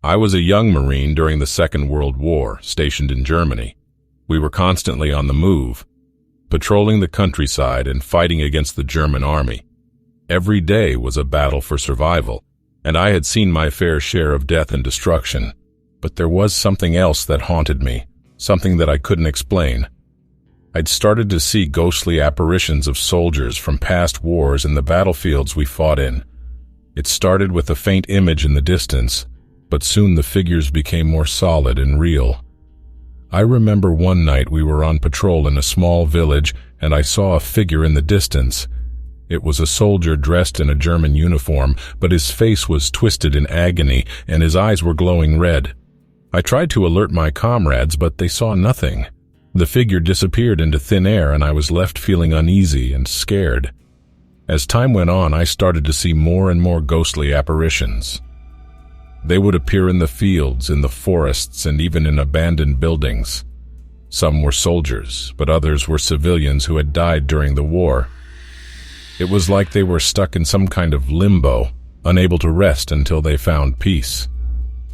I was a young Marine during the Second World War, stationed in Germany. We were constantly on the move, patrolling the countryside and fighting against the German army. Every day was a battle for survival, and I had seen my fair share of death and destruction. But there was something else that haunted me, something that I couldn't explain. I'd started to see ghostly apparitions of soldiers from past wars in the battlefields we fought in. It started with a faint image in the distance, but soon the figures became more solid and real. I remember one night we were on patrol in a small village and I saw a figure in the distance. It was a soldier dressed in a German uniform, but his face was twisted in agony and his eyes were glowing red. I tried to alert my comrades, but they saw nothing. The figure disappeared into thin air and I was left feeling uneasy and scared. As time went on, I started to see more and more ghostly apparitions. They would appear in the fields, in the forests, and even in abandoned buildings. Some were soldiers, but others were civilians who had died during the war. It was like they were stuck in some kind of limbo, unable to rest until they found peace.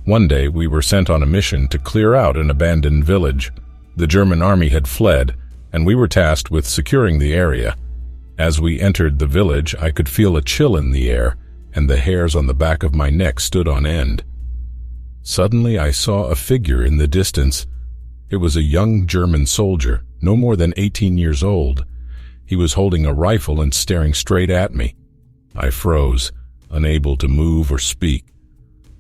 One day, we were sent on a mission to clear out an abandoned village. The German army had fled, and we were tasked with securing the area. As we entered the village, I could feel a chill in the air, and the hairs on the back of my neck stood on end. Suddenly, I saw a figure in the distance. It was a young German soldier, no more than 18 years old. He was holding a rifle and staring straight at me. I froze, unable to move or speak.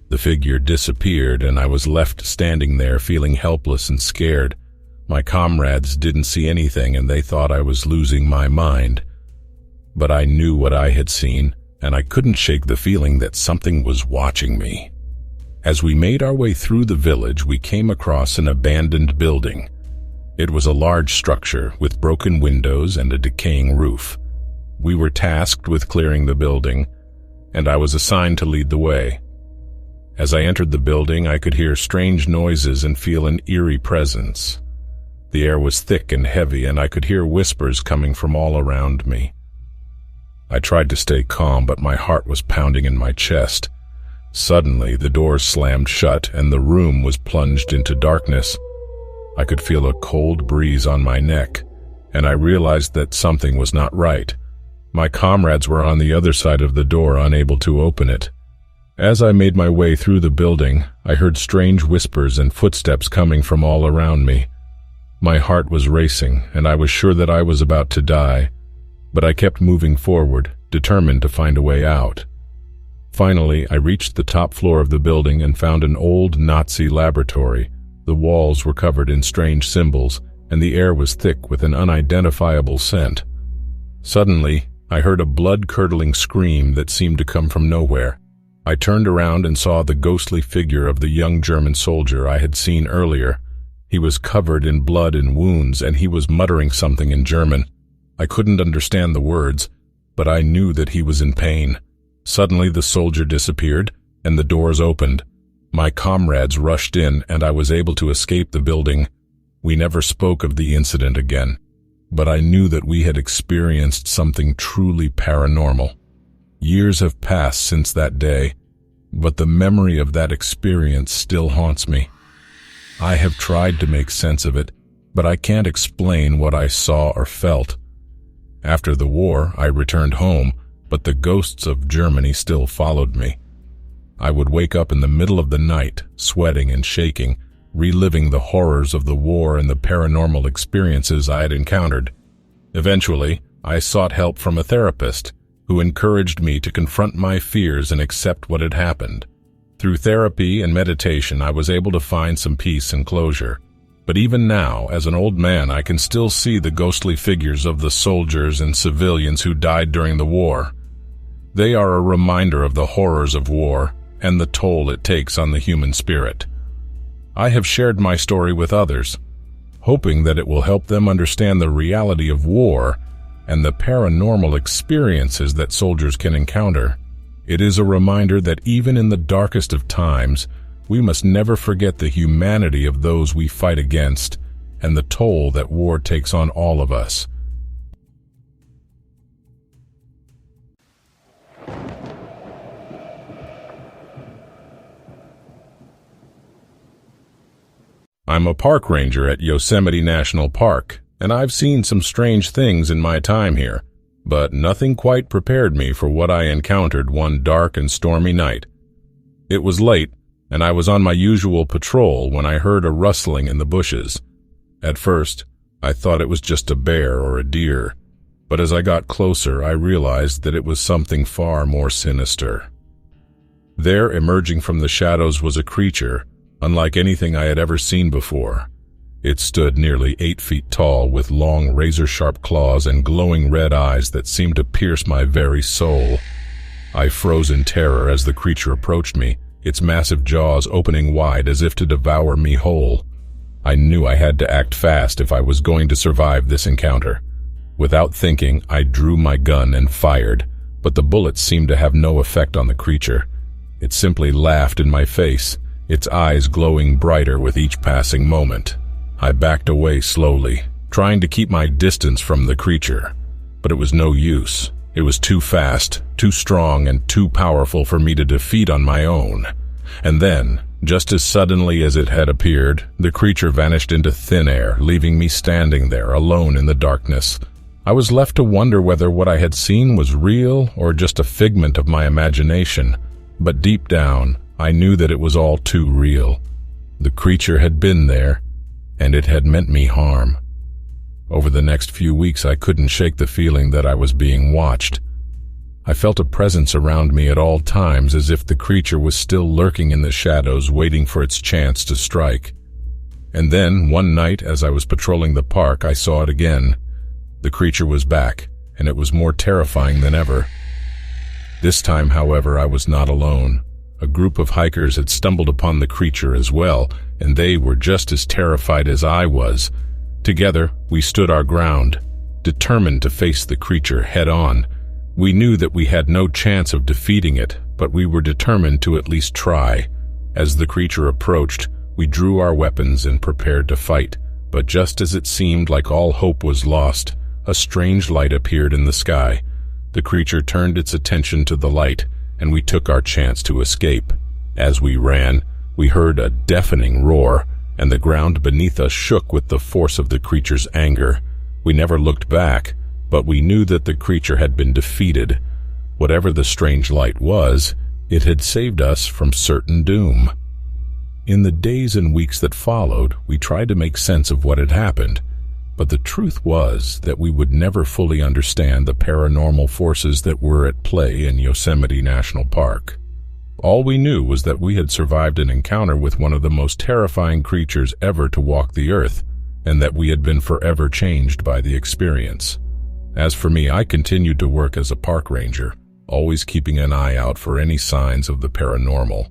The figure disappeared, and I was left standing there feeling helpless and scared. My comrades didn't see anything, and they thought I was losing my mind. But I knew what I had seen, and I couldn't shake the feeling that something was watching me. As we made our way through the village, we came across an abandoned building. It was a large structure with broken windows and a decaying roof. We were tasked with clearing the building, and I was assigned to lead the way. As I entered the building, I could hear strange noises and feel an eerie presence. The air was thick and heavy, and I could hear whispers coming from all around me. I tried to stay calm, but my heart was pounding in my chest. Suddenly, the doors slammed shut, and the room was plunged into darkness. I could feel a cold breeze on my neck, and I realized that something was not right. My comrades were on the other side of the door, unable to open it. As I made my way through the building, I heard strange whispers and footsteps coming from all around me. My heart was racing, and I was sure that I was about to die. But I kept moving forward, determined to find a way out. Finally, I reached the top floor of the building and found an old Nazi laboratory. The walls were covered in strange symbols, and the air was thick with an unidentifiable scent. Suddenly, I heard a blood-curdling scream that seemed to come from nowhere. I turned around and saw the ghostly figure of the young German soldier I had seen earlier. He was covered in blood and wounds, and he was muttering something in German. I couldn't understand the words, but I knew that he was in pain. Suddenly the soldier disappeared, and the doors opened. My comrades rushed in, and I was able to escape the building. We never spoke of the incident again, but I knew that we had experienced something truly paranormal. Years have passed since that day, but the memory of that experience still haunts me. I have tried to make sense of it, but I can't explain what I saw or felt. After the war, I returned home, but the ghosts of Germany still followed me. I would wake up in the middle of the night, sweating and shaking, reliving the horrors of the war and the paranormal experiences I had encountered. Eventually, I sought help from a therapist, who encouraged me to confront my fears and accept what had happened. Through therapy and meditation, I was able to find some peace and closure. But even now, as an old man, I can still see the ghostly figures of the soldiers and civilians who died during the war. They are a reminder of the horrors of war and the toll it takes on the human spirit. I have shared my story with others, hoping that it will help them understand the reality of war and the paranormal experiences that soldiers can encounter. It is a reminder that even in the darkest of times, we must never forget the humanity of those we fight against and the toll that war takes on all of us. I'm a park ranger at Yosemite National Park, and I've seen some strange things in my time here, but nothing quite prepared me for what I encountered one dark and stormy night. It was late, and I was on my usual patrol when I heard a rustling in the bushes. At first, I thought it was just a bear or a deer, but as I got closer, I realized that it was something far more sinister. There, emerging from the shadows, was a creature unlike anything I had ever seen before. It stood nearly 8 feet tall, with long, razor-sharp claws and glowing red eyes that seemed to pierce my very soul. I froze in terror as the creature approached me, its massive jaws opening wide as if to devour me whole. I knew I had to act fast if I was going to survive this encounter. Without thinking, I drew my gun and fired, but the bullets seemed to have no effect on the creature. It simply laughed in my face, its eyes glowing brighter with each passing moment. I backed away slowly, trying to keep my distance from the creature, but it was no use. It was too fast, too strong, and too powerful for me to defeat on my own. And then, just as suddenly as it had appeared, the creature vanished into thin air, leaving me standing there alone in the darkness. I was left to wonder whether what I had seen was real or just a figment of my imagination. But deep down, I knew that it was all too real. The creature had been there, and it had meant me harm. Over the next few weeks, I couldn't shake the feeling that I was being watched. I felt a presence around me at all times, as if the creature was still lurking in the shadows, waiting for its chance to strike. And then, one night, as I was patrolling the park, I saw it again. The creature was back, and it was more terrifying than ever. This time, however, I was not alone. A group of hikers had stumbled upon the creature as well, and they were just as terrified as I was. Together, we stood our ground, determined to face the creature head-on. We knew that we had no chance of defeating it, but we were determined to at least try. As the creature approached, we drew our weapons and prepared to fight. But just as it seemed like all hope was lost, a strange light appeared in the sky. The creature turned its attention to the light, and we took our chance to escape. As we ran, we heard a deafening roar, and the ground beneath us shook with the force of the creature's anger. We never looked back, but we knew that the creature had been defeated. Whatever the strange light was, it had saved us from certain doom. In the days and weeks that followed, we tried to make sense of what had happened, but the truth was that we would never fully understand the paranormal forces that were at play in Yosemite National Park. All we knew was that we had survived an encounter with one of the most terrifying creatures ever to walk the earth, and that we had been forever changed by the experience. As for me, I continued to work as a park ranger, always keeping an eye out for any signs of the paranormal.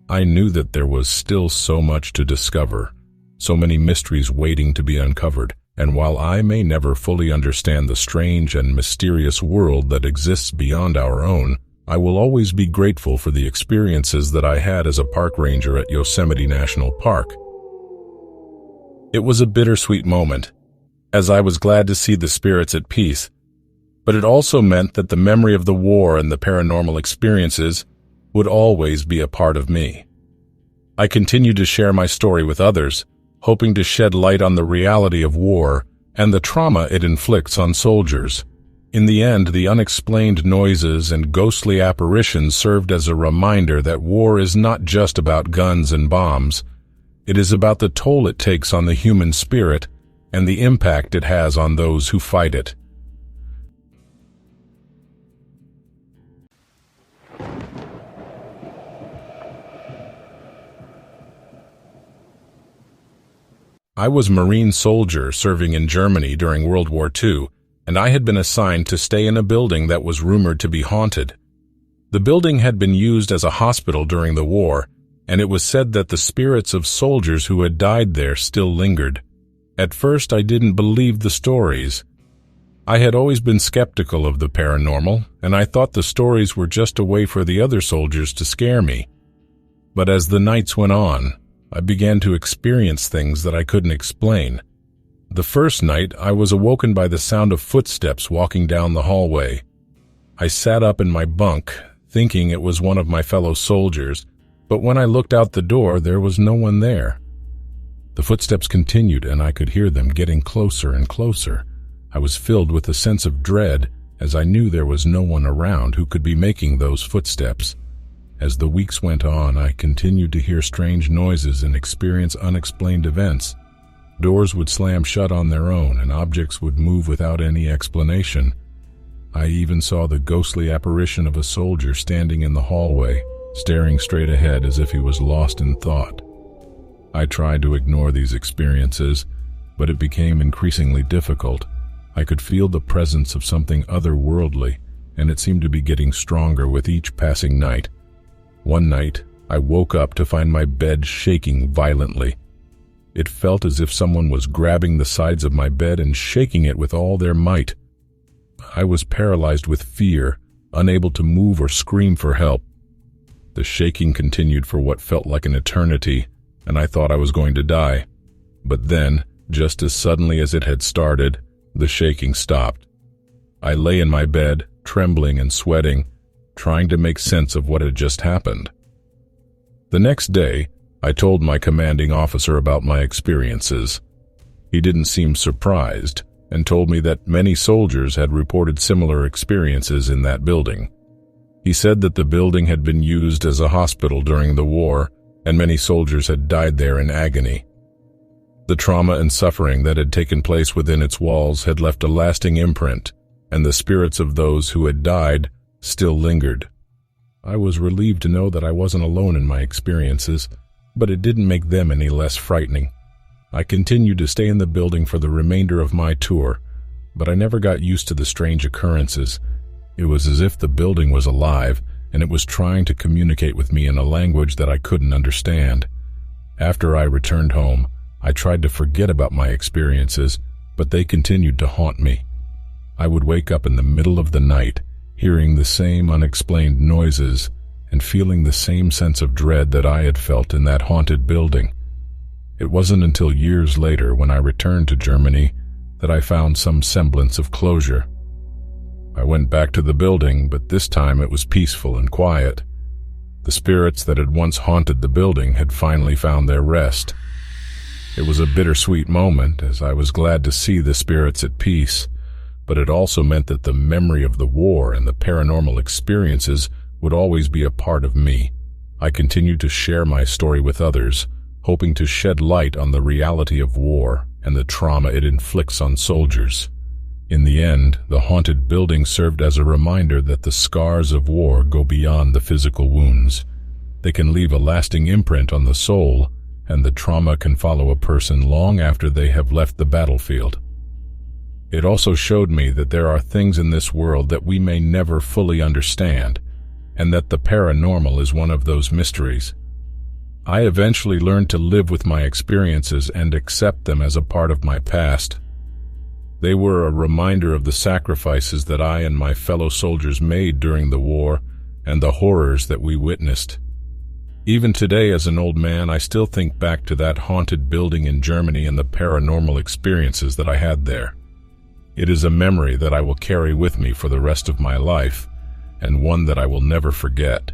I knew that there was still so much to discover, so many mysteries waiting to be uncovered, and while I may never fully understand the strange and mysterious world that exists beyond our own, I will always be grateful for the experiences that I had as a park ranger at Yosemite National Park. It was a bittersweet moment, as I was glad to see the spirits at peace, but it also meant that the memory of the war and the paranormal experiences would always be a part of me. I continued to share my story with others, hoping to shed light on the reality of war and the trauma it inflicts on soldiers. In the end, the unexplained noises and ghostly apparitions served as a reminder that war is not just about guns and bombs. It is about the toll it takes on the human spirit and the impact it has on those who fight it. I was a Marine soldier serving in Germany during World War II, and I had been assigned to stay in a building that was rumored to be haunted. The building had been used as a hospital during the war, and it was said that the spirits of soldiers who had died there still lingered. At first, I didn't believe the stories. I had always been skeptical of the paranormal, and I thought the stories were just a way for the other soldiers to scare me. But as the nights went on, I began to experience things that I couldn't explain. The first night, I was awoken by the sound of footsteps walking down the hallway. I sat up in my bunk, thinking it was one of my fellow soldiers, but when I looked out the door, there was no one there. The footsteps continued, and I could hear them getting closer and closer. I was filled with a sense of dread, as I knew there was no one around who could be making those footsteps. As the weeks went on, I continued to hear strange noises and experience unexplained events. Doors would slam shut on their own, and objects would move without any explanation. I even saw the ghostly apparition of a soldier standing in the hallway, staring straight ahead as if he was lost in thought. I tried to ignore these experiences, but it became increasingly difficult. I could feel the presence of something otherworldly, and it seemed to be getting stronger with each passing night. One night, I woke up to find my bed shaking violently. It felt as if someone was grabbing the sides of my bed and shaking it with all their might. I was paralyzed with fear, unable to move or scream for help. The shaking continued for what felt like an eternity, and I thought I was going to die. But then, just as suddenly as it had started, the shaking stopped. I lay in my bed, trembling and sweating, trying to make sense of what had just happened. The next day, I told my commanding officer about my experiences. He didn't seem surprised and told me that many soldiers had reported similar experiences in that building. He said that the building had been used as a hospital during the war, and many soldiers had died there in agony. The trauma and suffering that had taken place within its walls had left a lasting imprint, and the spirits of those who had died still lingered. I was relieved to know that I wasn't alone in my experiences, but it didn't make them any less frightening. I continued to stay in the building for the remainder of my tour, but I never got used to the strange occurrences. It was as if the building was alive, and it was trying to communicate with me in a language that I couldn't understand. After I returned home, I tried to forget about my experiences, but they continued to haunt me. I would wake up in the middle of the night, hearing the same unexplained noises and feeling the same sense of dread that I had felt in that haunted building. It wasn't until years later, when I returned to Germany, that I found some semblance of closure. I went back to the building, but this time it was peaceful and quiet. The spirits that had once haunted the building had finally found their rest. It was a bittersweet moment, as I was glad to see the spirits at peace, but it also meant that the memory of the war and the paranormal experiences would always be a part of me. I continued to share my story with others, hoping to shed light on the reality of war and the trauma it inflicts on soldiers. In the end, the haunted building served as a reminder that the scars of war go beyond the physical wounds. They can leave a lasting imprint on the soul, and the trauma can follow a person long after they have left the battlefield. It also showed me that there are things in this world that we may never fully understand, and that the paranormal is one of those mysteries. I eventually learned to live with my experiences and accept them as a part of my past. They were a reminder of the sacrifices that I and my fellow soldiers made during the war and the horrors that we witnessed. Even today, as an old man, I still think back to that haunted building in Germany and the paranormal experiences that I had there. It is a memory that I will carry with me for the rest of my life, and one that I will never forget.